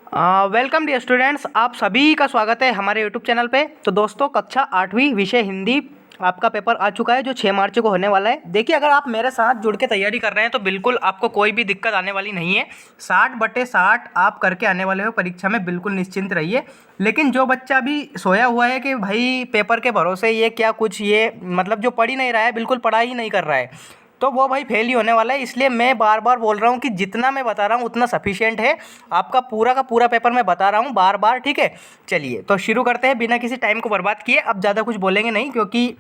Welcome dear students, आप सभी का स्वागत है हमारे यूट्यूब चैनल पे। तो दोस्तों, कक्षा 8वीं विषय हिंदी आपका पेपर आ चुका है जो 6 मार्च को होने वाला है। देखिए, अगर आप मेरे साथ जुड़ के तैयारी कर रहे हैं तो बिल्कुल आपको कोई भी दिक्कत आने वाली नहीं है। 60/60 आप करके आने वाले हो परीक्षा में, बिल्कुल निश्चिंत रहिए। लेकिन जो बच्चा भी सोया हुआ है कि भाई पेपर के भरोसे ये क्या कुछ, ये मतलब जो पढ़ ही नहीं रहा है, बिल्कुल पढ़ाई ही नहीं कर रहा है, तो वो भाई फेल ही होने वाला है। इसलिए मैं बार बार बोल रहा हूँ कि जितना मैं बता रहा हूँ उतना सफिशिएंट है। आपका पूरा का पूरा पेपर मैं बता रहा हूँ बार बार, ठीक है। चलिए तो शुरू करते हैं बिना किसी टाइम को बर्बाद किए। अब ज़्यादा कुछ बोलेंगे नहीं, क्योंकि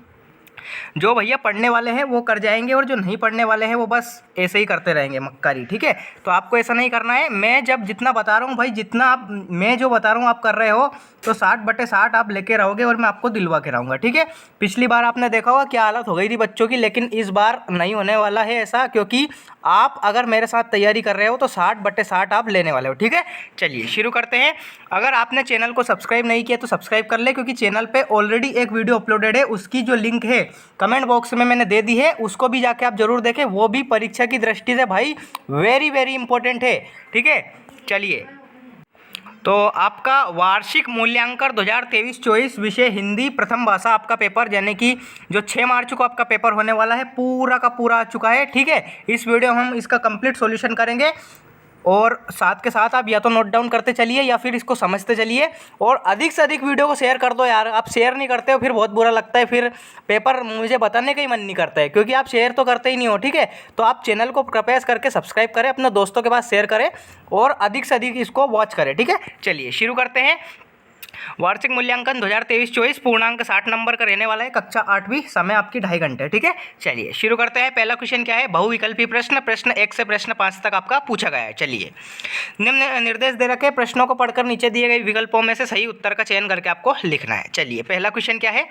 जो भैया पढ़ने वाले हैं वो कर जाएंगे और जो नहीं पढ़ने वाले हैं वो बस ऐसे ही करते रहेंगे मक्कारी, ठीक है। तो आपको ऐसा नहीं करना है। मैं जब जितना बता रहा हूँ भाई, जितना आप मैं जो बता रहा हूँ आप कर रहे हो, तो 60/60 आप लेके रहोगे और मैं आपको दिलवा के रहूँगा, ठीक है। पिछली बार आपने देखा होगा क्या हालत हो गई थी बच्चों की, लेकिन इस बार नहीं होने वाला है ऐसा, क्योंकि आप अगर मेरे साथ तैयारी कर रहे हो तो 60/60 आप लेने वाले हो, ठीक है। चलिए शुरू करते हैं। अगर आपने चैनल को सब्सक्राइब नहीं किया तो सब्सक्राइब कर ले, क्योंकि चैनल पे ऑलरेडी एक वीडियो अपलोडेड है, उसकी जो लिंक है कमेंट बॉक्स में मैंने दे दी है, उसको भी जाके आप जरूर देखें। वो भी परीक्षा की दृष्टि से भाई वेरी वेरी इंपॉर्टेंट है, ठीक है। चलिए, तो आपका वार्षिक मूल्यांकन 2023-24 विषय हिंदी प्रथम भाषा आपका पेपर, यानी कि जो 6 मार्च को आपका पेपर होने वाला है, पूरा का पूरा आ चुका है, ठीक है। इस वीडियो में हम इसका कंप्लीट सॉल्यूशन करेंगे और साथ के साथ आप या तो नोट डाउन करते चलिए या फिर इसको समझते चलिए। और अधिक से अधिक वीडियो को शेयर कर दो यार। आप शेयर नहीं करते हो फिर बहुत बुरा लगता है, फिर पेपर मुझे बताने का ही मन नहीं करता है, क्योंकि आप शेयर तो करते ही नहीं हो, ठीक है। तो आप चैनल को कृपया करके सब्सक्राइब करें, अपने दोस्तों के पास शेयर करें और अधिक से अधिक इसको वॉच करें, ठीक है। चलिए शुरू करते हैं। वार्षिक मूल्यांकन 2023-24 पूर्णांक 60 नंबर का रहने वाला है, कक्षा 8वीं, समय आपकी 2.5 घंटे, ठीक है। चलिए शुरू करते हैं। पहला क्वेश्चन क्या है? बहुविकल्पी प्रश्न, प्रश्न 1 से प्रश्न 5 तक आपका पूछा गया है। चलिए, निम्न निर्देश दे रखे, प्रश्नों को पढ़कर नीचे दिए गए विकल्पों में से सही उत्तर का चयन करके आपको लिखना है। चलिए, पहला क्वेश्चन क्या है?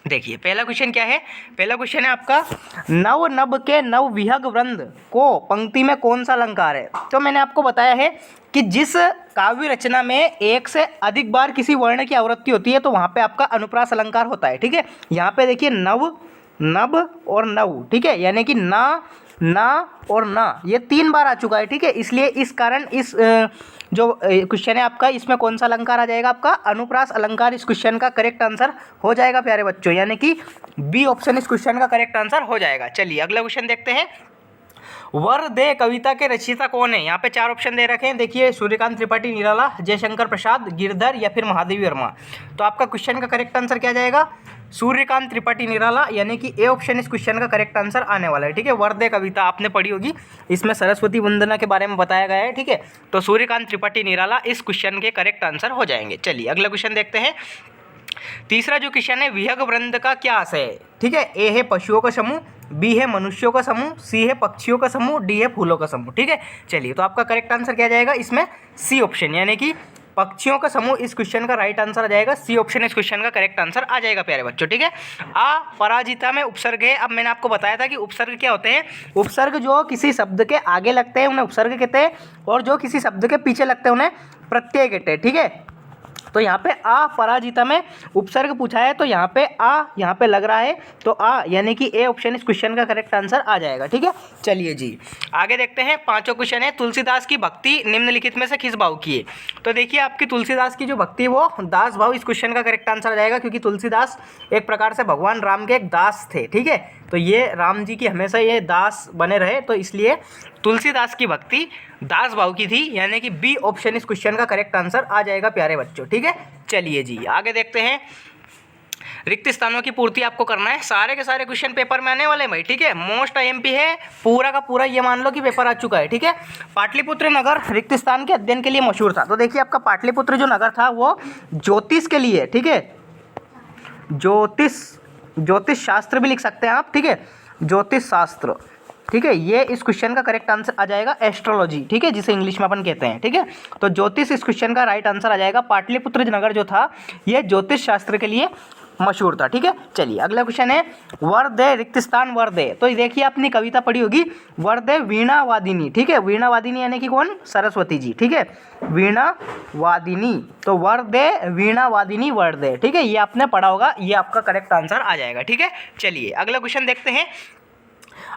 देखिए, पहला क्वेश्चन क्या है? पहला क्वेश्चन है आपका, नव नभ के नव विहग वृंद को पंक्ति में कौन सा अलंकार है? तो मैंने आपको बताया है कि जिस काव्य रचना में एक से अधिक बार किसी वर्ण की आवृत्ति होती है तो वहाँ पे आपका अनुप्रास अलंकार होता है, ठीक है। यहाँ पे देखिए, नव, नभ और नव, ठीक है, यानी कि ना और ना, ये 3 बार आ चुका है, ठीक है। इसलिए इस कारण इस जो क्वेश्चन है आपका, इसमें कौन सा अलंकार आ जाएगा? आपका अनुप्रास अलंकार इस क्वेश्चन का करेक्ट आंसर हो जाएगा प्यारे बच्चों, यानी कि बी ऑप्शन इस क्वेश्चन का करेक्ट आंसर हो जाएगा। चलिए अगला क्वेश्चन देखते हैं। वर दे कविता के रचयिता कौन है? यहाँ पे 4 ऑप्शन दे रखे हैं। देखिए, सूर्यकांत त्रिपाठी निराला, जयशंकर प्रसाद, गिरधर या फिर महादेवी वर्मा। तो आपका क्वेश्चन का करेक्ट आंसर क्या जाएगा? सूर्यकांत त्रिपाठी निराला, यानी कि ए ऑप्शन इस क्वेश्चन का करेक्ट आंसर आने वाला है, ठीक है। वर्दे कविता आपने पढ़ी होगी, इसमें सरस्वती वंदना के बारे में बताया गया है, ठीक है। तो सूर्यकांत त्रिपाठी निराला इस क्वेश्चन के करेक्ट आंसर हो जाएंगे। चलिए अगला क्वेश्चन देखते हैं। तीसरा जो क्वेश्चन है, विहग वृंद का क्या आशय है? ठीक है। ए है पशुओं का समूह, बी है मनुष्यों का समूह, सी है पक्षियों का समूह, डी है फूलों का समूह, ठीक है। चलिए, तो आपका करेक्ट आंसर क्या जाएगा इसमें? सी ऑप्शन, यानी कि पक्षियों का समूह इस क्वेश्चन का राइट आंसर आ जाएगा। सी ऑप्शन इस क्वेश्चन का करेक्ट आंसर आ जाएगा प्यारे बच्चों, ठीक है। आ पराजिता में उपसर्ग है। अब मैंने आपको बताया था कि उपसर्ग क्या होते हैं। उपसर्ग जो किसी शब्द के आगे लगते हैं उन्हें उपसर्ग कहते हैं, और जो किसी शब्द के पीछे लगते हैं उन्हें प्रत्यय कहते हैं, ठीक है। तो यहाँ पे आ पराजिता में उपसर्ग पूछा है, तो यहाँ पे आ यहाँ पे लग रहा है, तो आ यानी कि ए ऑप्शन इस क्वेश्चन का करेक्ट आंसर आ जाएगा, ठीक है। चलिए जी आगे देखते हैं। 5वां क्वेश्चन है, तुलसीदास की भक्ति निम्नलिखित में से किस भाव की है? तो देखिए, आपकी तुलसीदास की जो भक्ति है वो दास भाव इस क्वेश्चन का करेक्ट आंसर आ जाएगा, क्योंकि तुलसीदास एक प्रकार से भगवान राम के एक दास थे, ठीक है। तो ये राम जी की हमेशा ये दास बने रहे, तो इसलिए तुलसीदास की भक्ति दास भाव की थी, यानी कि बी ऑप्शन इस क्वेश्चन का करेक्ट आंसर आ जाएगा प्यारे बच्चों, ठीक है। चलिए जी आगे देखते हैं। रिक्त स्थानों की पूर्ति आपको करना है। सारे के सारे क्वेश्चन पेपर में आने वाले हैं भाई, ठीक है। मोस्ट आईएमपी है पूरा का पूरा, ये मान लो कि पेपर आ चुका है, ठीक है। पाटलिपुत्र नगर रिक्त स्थान के अध्ययन के लिए मशहूर था। तो देखिए, आपका पाटलिपुत्र जो नगर था वो ज्योतिष के लिए, ठीक है, ज्योतिष शास्त्र भी लिख सकते हैं आप, ठीक है, ज्योतिष शास्त्र, ठीक है। ये इस क्वेश्चन का करेक्ट आंसर आ जाएगा एस्ट्रोलॉजी, ठीक है, जिसे इंग्लिश में अपन कहते हैं, ठीक है। तो ज्योतिष इस क्वेश्चन का राइट आंसर आ जाएगा। पाटलिपुत्र नगर जो था ये ज्योतिष शास्त्र के लिए मशहूर था, ठीक है। चलिए अगला क्वेश्चन है, वर दे रिक्त स्थान वर दे। तो देखिए, आपने कविता पढ़ी होगी, वर दे वीणा वादिनी, ठीक है। वीणा वादिनी यानी कि कौन? सरस्वती जी, ठीक है। वीणा वादिनी, तो वर दे वीणा वादिनी वर दे, ठीक है। ये आपने पढ़ा होगा, ये आपका करेक्ट आंसर आ जाएगा, ठीक है। चलिए अगला क्वेश्चन देखते हैं।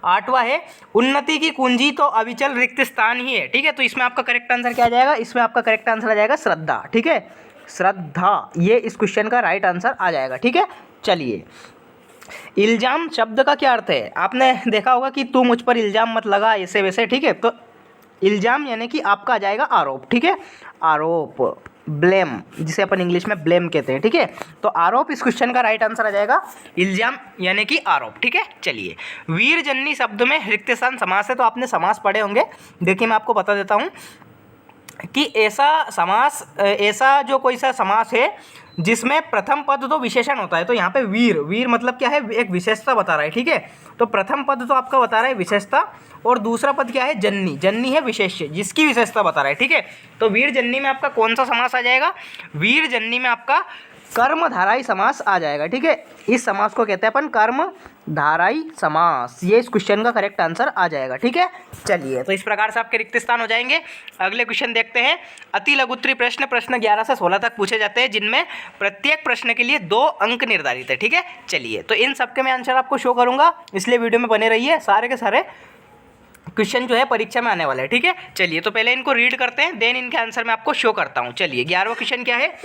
आठवां है उन्नति की कुंजी तो अविचल रिक्त स्थान ही है। ठीक है, तो इसमें आपका करेक्ट आंसर क्या आ जाएगा, इसमें आपका करेक्ट आंसर आ जाएगा श्रद्धा। ठीक है, श्रद्धा, ये इस क्वेश्चन का राइट आंसर आ जाएगा। ठीक है, चलिए इल्जाम शब्द का क्या अर्थ है, आपने देखा होगा कि तू मुझ पर इल्जाम मत लगा ऐसे वैसे। ठीक है, तो इल्जाम यानी कि आपका आ जाएगा आरोप। ठीक है, आरोप, ब्लेम, जिसे अपन इंग्लिश में ब्लेम कहते हैं। ठीक है, तो आरोप इस क्वेश्चन का राइट आंसर आ जाएगा, इल्जाम यानी कि आरोप। ठीक है, चलिए वीरजन्नी शब्द में रिक्त स्थान समास है, तो आपने समास पढ़े होंगे। देखिए मैं आपको बता देता हूँ कि ऐसा समास, ऐसा जो कोई सा समास है जिसमें प्रथम पद तो विशेषण होता है। तो यहाँ पे वीर, वीर मतलब क्या है, एक विशेषता बता रहा है। ठीक है, तो प्रथम पद तो आपका बता रहा है विशेषता, और दूसरा पद क्या है, जन्नी, जन्नी है विशेष्य, जिसकी विशेषता बता रहा है। ठीक है, तो वीर जन्नी में आपका कौन सा समास आ जाएगा, वीर जन्नी में आपका कर्मधाराई समास आ जाएगा। ठीक है, इस समास को कहते हैं अपन कर्मधाराई समास, ये इस क्वेश्चन का करेक्ट आंसर आ जाएगा। ठीक है, चलिए तो इस प्रकार से आपके रिक्त स्थान हो जाएंगे। अगले क्वेश्चन देखते हैं। अति लघुत्तरी प्रश्न, प्रश्न 11 से 16 तक पूछे जाते हैं, जिनमें प्रत्येक प्रश्न के लिए 2 अंक निर्धारित है। ठीक है, चलिए तो इन सबके मैं आंसर आपको शो करूंगा, इसलिए वीडियो में बने रहिए। सारे के सारे क्वेश्चन जो है परीक्षा में आने वाले हैं। ठीक है, चलिए तो पहले इनको रीड करते हैं, देन इनके आंसर मैं आपको शो करता हूँ। चलिए 11वां क्वेश्चन क्या है,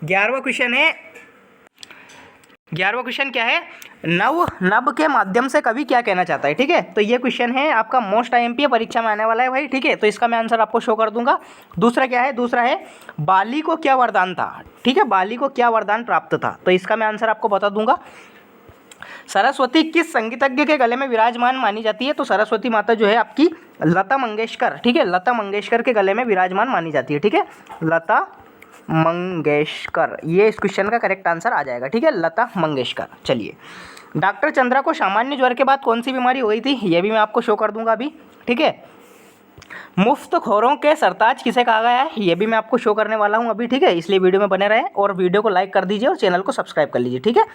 11वां क्वेश्चन क्या है, नब के माध्यम से कवि क्या कहना चाहता है। ठीक है, तो ये क्वेश्चन है आपका मोस्ट आईएमपी परीक्षा में आने वाला है भाई। ठीक है, तो इसका मैं आंसर आपको शो कर दूंगा। दूसरा क्या है, दूसरा है बाली को क्या वरदान था। ठीक है, बाली को क्या वरदान प्राप्त था, तो इसका मैं आंसर आपको बता दूंगा। सरस्वती किस संगीतज्ञ के गले में विराजमान मानी जाती है, तो सरस्वती माता जो है आपकी लता मंगेशकर। ठीक है, लता मंगेशकर के गले में विराजमान मानी जाती है। ठीक है, लता मंगेशकर, ये इस क्वेश्चन का करेक्ट आंसर आ जाएगा। ठीक है, लता मंगेशकर। चलिए डॉक्टर चंद्रा को सामान्य ज्वर के बाद कौन सी बीमारी हो गई थी, ये भी मैं आपको शो कर दूंगा अभी। ठीक है, मुफ्तखोरों के सरताज किसे कहा गया है, ये भी मैं आपको शो करने वाला हूँ अभी। ठीक है, इसलिए वीडियो में बने रहे और वीडियो को लाइक कर दीजिए और चैनल को सब्सक्राइब कर लीजिए। ठीक है,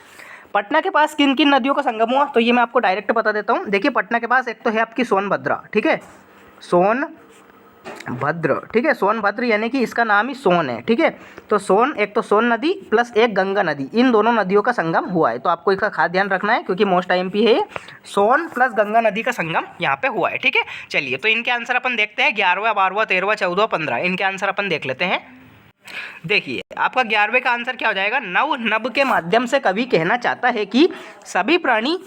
पटना के पास किन किन नदियों का संगम हुआ, तो ये मैं आपको डायरेक्ट बता देता हूँ। देखिए पटना के पास एक तो है आपकी सोनभद्रा। ठीक है, सोनभद्र। ठीक है, सोनभद्र यानी कि इसका नाम ही सोन है। ठीक है, तो सोन, एक तो सोन नदी प्लस एक गंगा नदी, इन दोनों नदियों का संगम हुआ है। तो आपको इसका खास ध्यान रखना है, क्योंकि मोस्ट आईएमपी है, सोन प्लस गंगा नदी का संगम यहाँ पे हुआ है। ठीक है, चलिए तो इनके आंसर अपन देखते हैं। 11वां, 12वां, 13वां, 14वां, 15, इनके आंसर अपन देख लेते हैं। देखिए आपका 11वें का आंसर क्या हो जाएगा, नब के माध्यम से कवि कहना चाहता है कि सभी प्राणी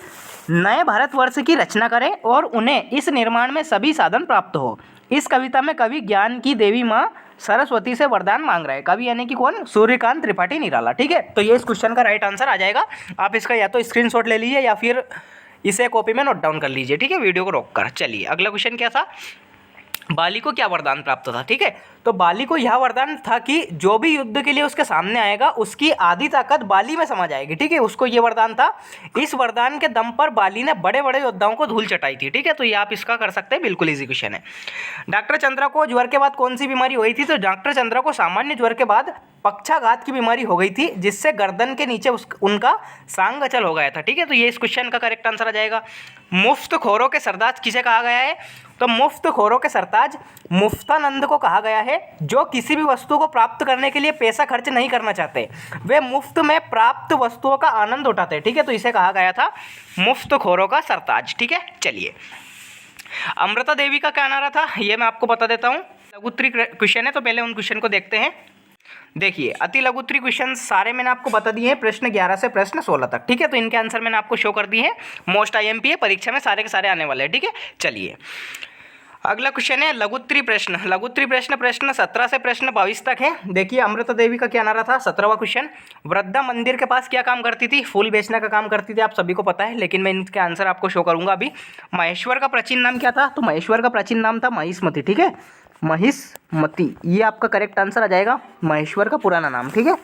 नए भारतवर्ष की रचना करें और उन्हें इस निर्माण में सभी साधन प्राप्त हो। इस कविता में कवि ज्ञान की देवी माँ सरस्वती से वरदान मांग रहा है। कवि यानी कि कौन, सूर्यकांत त्रिपाठी निराला। ठीक है, तो ये इस क्वेश्चन का राइट आंसर आ जाएगा। आप इसका या तो स्क्रीनशॉट ले लीजिए या फिर इसे कॉपी में नोट डाउन कर लीजिए। ठीक है, वीडियो को रोक कर। चलिए अगला क्वेश्चन क्या था, बाली को क्या वरदान प्राप्त था। ठीक है, तो बाली को यह वरदान था कि जो भी युद्ध के लिए उसके सामने आएगा उसकी आधी ताकत बाली में समा जाएगी। ठीक है, उसको ये वरदान था। इस वरदान के दम पर बाली ने बड़े बड़े योद्धाओं को धूल चटाई थी। ठीक है, तो ये आप इसका कर सकते हैं, बिल्कुल इजी क्वेश्चन है। डॉक्टर चंद्रा को ज्वर के बाद कौन सी बीमारी हुई थी, तो डॉक्टर चंद्रा को सामान्य ज्वर के बाद पक्षाघात की बीमारी हो गई थी, जिससे गर्दन के नीचे उनका सांग अचल हो गया था। ठीक है, तो ये इस क्वेश्चन का करेक्ट आंसर आ जाएगा। मुफ्तखोरों के सरताज किसे कहा गया है, तो मुफ्तखोरों के सरताज मुफ्तानंद को कहा गया है, जो किसी भी वस्तु को प्राप्त करने के लिए पैसा खर्च नहीं करना चाहते, वे मुफ्त में प्राप्त वस्तुओं का आनंद उठाते हैं। ठीक है, तो इसे कहा गया था मुफ्तखोरों का सरताज। ठीक है, चलिए अमृता देवी का क्या नारा था, ये मैं आपको बता देता हूँ। लघुत्तरी क्वेश्चन है, तो पहले उन क्वेश्चन को देखते हैं। देखिए अति लघुत्तरी क्वेश्चन सारे मैंने आपको बता दिए हैं, प्रश्न 11 से प्रश्न 16 तक। ठीक है, तो इनके आंसर मैंने आपको शो कर दिए हैं। मोस्ट आईएमपी है, परीक्षा में सारे के सारे आने वाले हैं। ठीक है, चलिए अगला क्वेश्चन है लघुत्तरी प्रश्न। लघुत्तरी प्रश्न प्रश्न 17 से प्रश्न 22 तक है। देखिए अमृता देवी का क्या नारा था, 17वां क्वेश्चन। वृद्धा मंदिर के पास क्या काम करती थी, फूल बेचने का काम करती थी, आप सभी को पता है, लेकिन मैं इनके आंसर आपको शो करूंगा अभी। महेश्वर का प्राचीन नाम क्या था, तो महेश्वर का प्राचीन नाम था महिष्मति। ठीक है, महिष्मति, ये आपका करेक्ट आंसर आ जाएगा, महेश्वर का पुराना नाम। ठीक है,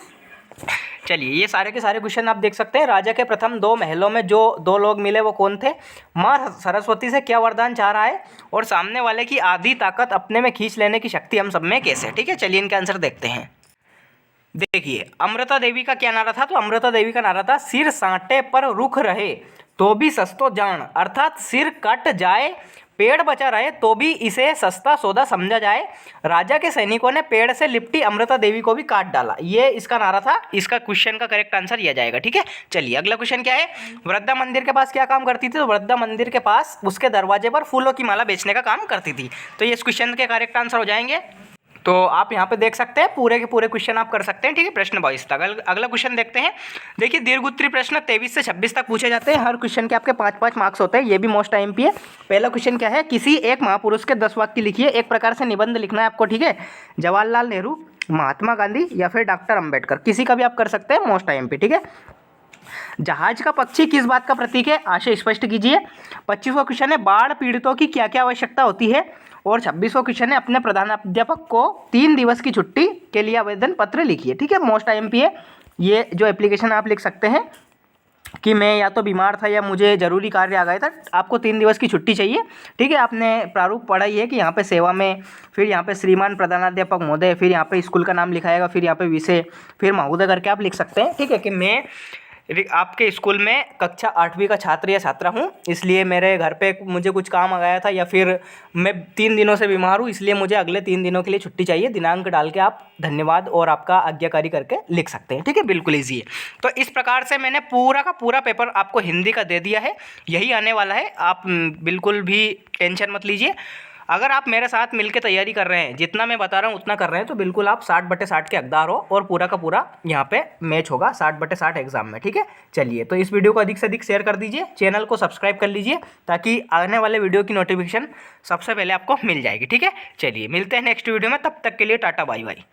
चलिए ये सारे के सारे क्वेश्चन आप देख सकते हैं। राजा के प्रथम 2 महलों में जो 2 लोग मिले वो कौन थे, माँ सरस्वती से क्या वरदान चाह रहा है, और सामने वाले की आधी ताकत अपने में खींच लेने की शक्ति हम सब में कैसे। ठीक है, चलिए इनके आंसर देखते हैं। देखिए अमृता देवी का क्या नारा था, तो अमृता देवी का नारा था सिर साँटे पर रुख रहे तो भी सस्तो जान, अर्थात सिर कट जाए पेड़ बचा रहे तो भी इसे सस्ता सौदा समझा जाए, राजा के सैनिकों ने पेड़ से लिपटी अमृता देवी को भी काट डाला। ये इसका नारा था। इसका क्वेश्चन का करेक्ट आंसर यह जाएगा। ठीक है, चलिए अगला क्वेश्चन क्या है। वृद्धा मंदिर के पास क्या काम करती थी? तो वृद्धा मंदिर के पास उसके दरवाजे पर फूलों की माला बेचने का काम करती थी। तो ये इस क्वेश्चन के करेक्ट आंसर हो जाएंगे। तो आप यहाँ पे देख सकते हैं पूरे के पूरे क्वेश्चन आप कर सकते हैं। ठीक है, प्रश्न 22 तक। अगला क्वेश्चन देखते हैं। देखिए, दीर्घोत्तरीय प्रश्न 23 से 26 तक पूछे जाते हैं। हर क्वेश्चन के आपके 5-5 मार्क्स होते हैं। ये भी मोस्ट IMP है। पहला क्वेश्चन क्या है? किसी एक महापुरुष के 10 वाक्य लिखिए। एक प्रकार से निबंध लिखना है आपको। ठीक है, जवाहरलाल नेहरू, महात्मा गांधी या फिर डॉक्टर अम्बेडकर, किसी का भी आप कर सकते हैं। Most IMP। ठीक है, जहाज का पक्षी किस बात का प्रतीक है? आशय स्पष्ट कीजिए। 25वां क्वेश्चन है, बाढ़ पीड़ितों की क्या क्या आवश्यकता होती है? और 26वां क्वेश्चन है, अपने प्रधानाध्यापक को 3 दिवस की छुट्टी के लिए आवेदन पत्र लिखिए। ठीक है, मोस्ट IMP है। ये जो एप्लीकेशन आप लिख सकते हैं कि मैं या तो बीमार था या मुझे ज़रूरी कार्य आ गया था, आपको 3 दिवस की छुट्टी चाहिए। ठीक है, आपने प्रारूप पढ़ा ही है कि यहाँ पे सेवा में, फिर यहाँ पे श्रीमान प्रधानाध्यापक महोदय, फिर यहाँ पे स्कूल का नाम लिखाएगा, फिर यहाँ पे विषय, फिर महोदय करके आप लिख सकते हैं। ठीक है, कि मैं आपके स्कूल में कक्षा 8वीं का छात्र या छात्रा हूँ, इसलिए मेरे घर पे मुझे कुछ काम आ गया था, या फिर मैं 3 दिनों से बीमार हूँ, इसलिए मुझे अगले 3 दिनों के लिए छुट्टी चाहिए। दिनांक डाल के आप धन्यवाद और आपका आज्ञाकारी करके लिख सकते हैं। ठीक है, बिल्कुल ईजी है। तो इस प्रकार से मैंने पूरा का पूरा पेपर आपको हिंदी का दे दिया है। यही आने वाला है, आप बिल्कुल भी टेंशन मत लीजिए। अगर आप मेरे साथ मिलकर तैयारी कर रहे हैं, जितना मैं बता रहा हूँ उतना कर रहे हैं, तो बिल्कुल आप 60/60 के हकदार हो और पूरा का पूरा यहाँ पे मैच होगा 60/60 एग्जाम में। ठीक है, चलिए तो इस वीडियो को अधिक से अधिक शेयर कर दीजिए, चैनल को सब्सक्राइब कर लीजिए, ताकि आने वाले वीडियो की नोटिफिकेशन सबसे पहले आपको मिल जाएगी। ठीक है, चलिए मिलते हैं नेक्स्ट वीडियो में, तब तक के लिए टाटा बाय बाय।